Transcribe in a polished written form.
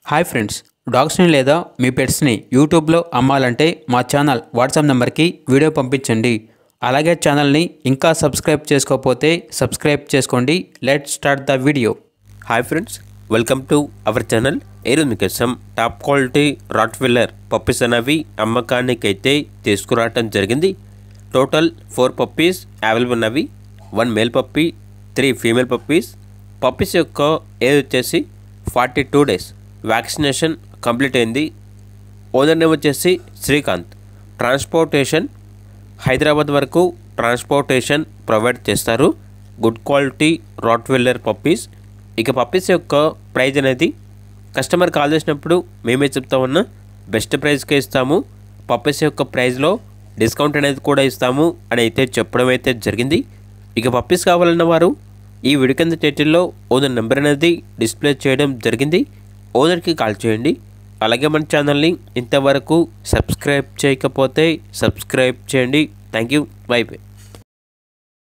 Hi friends, డాగ్స్ని లేదా మీ పెట్స్ని యూట్యూబ్లో అమ్మాలంటే మా ఛానల్ వాట్సాప్ నెంబర్కి వీడియో పంపించండి. అలాగే ఛానల్ని ఇంకా సబ్స్క్రైబ్ చేసుకోకపోతే సబ్స్క్రైబ్ చేసుకోండి. Let's start the video. Hi friends, welcome to our channel. ఈరోజు మీకోసం టాప్ క్వాలిటీ రాట్వీలర్ పప్పీస్ అనేవి అమ్మకానికి అయితే తీసుకురావటం జరిగింది. టోటల్ 4 పప్పీస్ అవైలబుల్ ఉన్నవి. 1 male puppy, 3 female puppies. Puppies యొక్క ఏజ్ వచ్చేసి 42 డేస్. వ్యాక్సినేషన్ కంప్లీట్ అయింది. ఓనర్ నేమ్ వచ్చేసి శ్రీకాంత్. ట్రాన్స్పోర్టేషన్ హైదరాబాద్ వరకు ట్రాన్స్పోర్టేషన్ ప్రొవైడ్ చేస్తారు. Good quality Rottweiler puppies. ఇక పప్పీస్ యొక్క ప్రైజ్ అనేది కస్టమర్ కాల్ చేసినప్పుడు మేమే చెప్తా ఉన్నా బెస్ట్ ప్రైస్కే ఇస్తాము. పప్పీస్ యొక్క ప్రైస్లో డిస్కౌంట్ అనేది కూడా ఇస్తాము అని అయితే చెప్పడం అయితే జరిగింది. ఇక పప్పీస్ కావాలన్న వారు ఈ వీడియో కింద టైటిల్లో ఓనర్ నెంబర్ అనేది డిస్ప్లే చేయడం జరిగింది. ఓనర్కి కాల్ చేయండి. అలాగే మన ఛానల్ని ఇంతవరకు సబ్స్క్రైబ్ చేయకపోతే సబ్స్క్రైబ్ చేయండి. Thank you. By by.